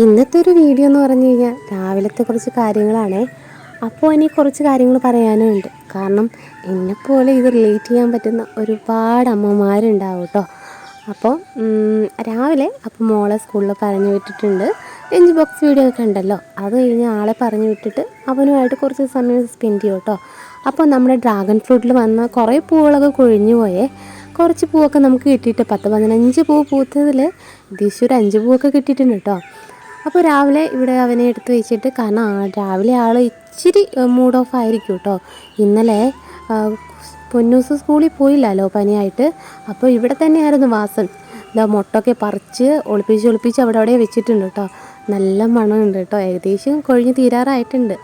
ഇന്നത്തെ ഒരു വീഡിയോ എന്ന് പറഞ്ഞു കഴിഞ്ഞാൽ രാവിലത്തെ കുറച്ച് കാര്യങ്ങളാണ്. അപ്പോൾ ഇനി കുറച്ച് കാര്യങ്ങൾ പറയാനും ഉണ്ട്. കാരണം എന്നെപ്പോലെ ഇത് റിലേറ്റ് ചെയ്യാൻ പറ്റുന്ന ഒരുപാട് അമ്മമാരുണ്ടാവും കേട്ടോ. അപ്പോൾ രാവിലെ അപ്പോൾ മോളെ സ്കൂളിൽ പറഞ്ഞു വിട്ടിട്ടുണ്ട്. ലഞ്ച് ബോക്സ് വീഡിയോ ഒക്കെ ഉണ്ടല്ലോ, അത് കഴിഞ്ഞ് ആളെ പറഞ്ഞു വിട്ടിട്ട് അവനുമായിട്ട് കുറച്ച് സമയം സ്പെൻഡ് ചെയ്യും കേട്ടോ. അപ്പോൾ നമ്മുടെ ഡ്രാഗൺ ഫ്രൂട്ടിൽ വന്ന കുറേ പൂവുകളൊക്കെ കൊഴിഞ്ഞു പോയേ. കുറച്ച് പൂവൊക്കെ നമുക്ക് കിട്ടിയിട്ട് 10-15 പൂവ് പൂത്തതിൽ ഏകദേശം ഒരു 5 പൂവൊക്കെ കിട്ടിയിട്ടുണ്ട് കേട്ടോ. അപ്പോൾ രാവിലെ ഇവിടെ അവനെ എടുത്ത് വെച്ചിട്ട്, കാരണം രാവിലെ ആൾ ഇച്ചിരി മൂഡ് ഓഫ് ആയിരിക്കും കേട്ടോ. ഇന്നലെ പൊന്നൂസ് സ്കൂളിൽ പോയില്ലല്ലോ പനിയായിട്ട്. അപ്പോൾ ഇവിടെ തന്നെയായിരുന്നു വാസം. ഇതാ മുട്ടൊക്കെ പറിച്ച് ഒളിപ്പിച്ച് അവിടെ വെച്ചിട്ടുണ്ട് കേട്ടോ. നല്ല മണമുണ്ട് കേട്ടോ. ഏകദേശം കൊഴിഞ്ഞ് തീരാറായിട്ടുണ്ട്.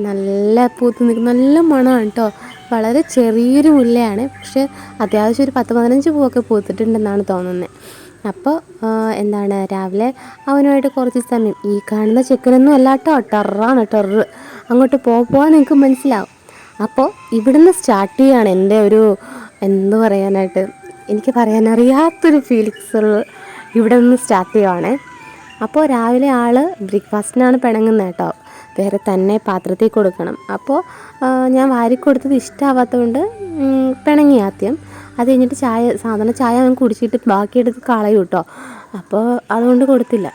നല്ല പൂത്ത് നിൽക്കുന്ന നല്ല മണമാണ് കേട്ടോ. വളരെ ചെറിയൊരു മുല്ലയാണ്, പക്ഷേ അത്യാവശ്യം ഒരു 10-15 പൂവൊക്കെ പൂത്തിട്ടുണ്ടെന്നാണ് തോന്നുന്നത്. അപ്പോൾ എന്താണ്, രാവിലെ അവനുമായിട്ട് കുറച്ച് സമയം, ഈ കാണുന്ന ചെക്കനൊന്നും അല്ല കേട്ടോ, ടെററാണ് ടെറർ. അങ്ങോട്ട് പോകാൻ നിങ്ങൾക്ക് മനസ്സിലാവും. അപ്പോൾ ഇവിടുന്ന് സ്റ്റാർട്ട് ചെയ്യുകയാണ് എൻ്റെ ഒരു എന്ത് പറയാനായിട്ട്, എനിക്ക് പറയാനറിയാത്തൊരു ഫീലിങ്സ് ഇവിടെ നിന്ന് സ്റ്റാർട്ട് ചെയ്യുവാണ്. അപ്പോൾ രാവിലെ ആൾ ബ്രേക്ക്ഫാസ്റ്റിനാണ് പിണങ്ങുന്നത് കേട്ടോ. വേറെ തന്നെ പാത്രത്തിൽ കൊടുക്കണം. അപ്പോൾ ഞാൻ വാരിക്കൊടുത്തത് ഇഷ്ടമാവാത്തതുകൊണ്ട് പിണങ്ങി ആദ്യം. അത് കഴിഞ്ഞിട്ട് സാധാരണ ചായ അവൻ കുടിച്ചിട്ട് ബാക്കിയെടുത്ത് കളയും കേട്ടോ. അപ്പോൾ അതുകൊണ്ട് കൊടുത്തില്ല.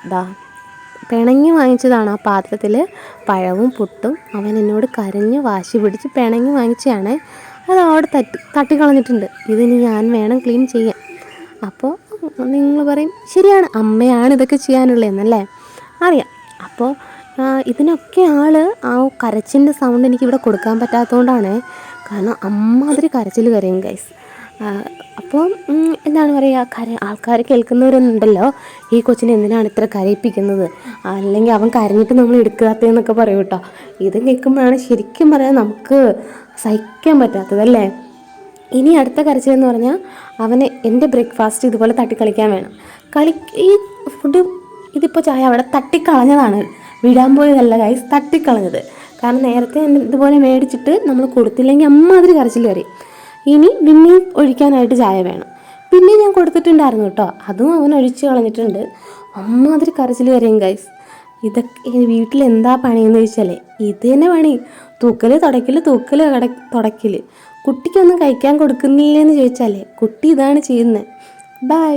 പിണങ്ങി വാങ്ങിച്ചതാണ് ആ പാത്രത്തിൽ പഴവും പുട്ടും. അവൻ എന്നോട് കരഞ്ഞ് വാശി പിടിച്ച് പിണങ്ങി വാങ്ങിച്ചതാണ്. അത് അവിടെ തട്ടിക്കളഞ്ഞിട്ടുണ്ട്. ഇതിന് ഞാൻ വേണം ക്ലീൻ ചെയ്യാൻ. അപ്പോൾ നിങ്ങൾ പറയും, ശരിയാണ്, അമ്മയാണ് ഇതൊക്കെ ചെയ്യാനുള്ളതെന്നല്ലേ, അറിയാം. അപ്പോൾ ഇതിനൊക്കെ ആ കരച്ചിൻ്റെ സൗണ്ട് എനിക്കിവിടെ കൊടുക്കാൻ പറ്റാത്തതുകൊണ്ടാണ്. കാരണം അമ്മാതിരി കരച്ചിൽ കരയും ഗൈസ്. അപ്പോൾ എന്താണ് പറയുക, ആൾക്കാർ കേൾക്കുന്നവരുണ്ടല്ലോ, ഈ കൊച്ചിനെ എന്തിനാണ് ഇത്ര കരയിപ്പിക്കുന്നത്, അല്ലെങ്കിൽ അവൻ കരഞ്ഞിട്ട് നമ്മൾ എടുക്കാത്തതെന്നൊക്കെ പറയും കേട്ടോ. ഇത് കേൾക്കുമ്പോഴാണ് ശരിക്കും പറയാൻ നമുക്ക് സഹിക്കാൻ പറ്റാത്തതല്ലേ. ഇനി അടുത്ത കരച്ചിലെന്ന് പറഞ്ഞാൽ, അവന് എൻ്റെ ബ്രേക്ക്ഫാസ്റ്റ് ഇതുപോലെ തട്ടിക്കളിക്കാൻ വേണം. ഈ ഫുഡ് ഇതിപ്പോൾ ചായ അവിടെ തട്ടിക്കളഞ്ഞതാണ്, വിടാൻ പോയതല്ല ഗൈസ്, തട്ടിക്കളഞ്ഞത്. കാരണം നേരത്തെ ഇതുപോലെ മേടിച്ചിട്ട് നമ്മൾ കൊടുത്തില്ലെങ്കിൽ അമ്മാതിരി കരച്ചിൽ കയറി. ഇനി പിന്നെയും ഒഴിക്കാനായിട്ട് ചായ വേണം. പിന്നെ ഞാൻ കൊടുത്തിട്ടുണ്ടായിരുന്നു കേട്ടോ, അതും അവൻ ഒഴിച്ച് കളഞ്ഞിട്ടുണ്ട്. അമ്മാതിരി കരച്ചിൽ കയറിയും ഗൈസ്. ഇതൊക്കെ വീട്ടിൽ എന്താ പണിയെന്ന് ചോദിച്ചാലേ ഇത് തന്നെ പണി. തൂക്കൽ തുടക്കൽ. കുട്ടിക്കൊന്നും കഴിക്കാൻ കൊടുക്കുന്നില്ലെന്ന് ചോദിച്ചാലേ കുട്ടി ഇതാണ് ചെയ്യുന്നത്. ബൈ.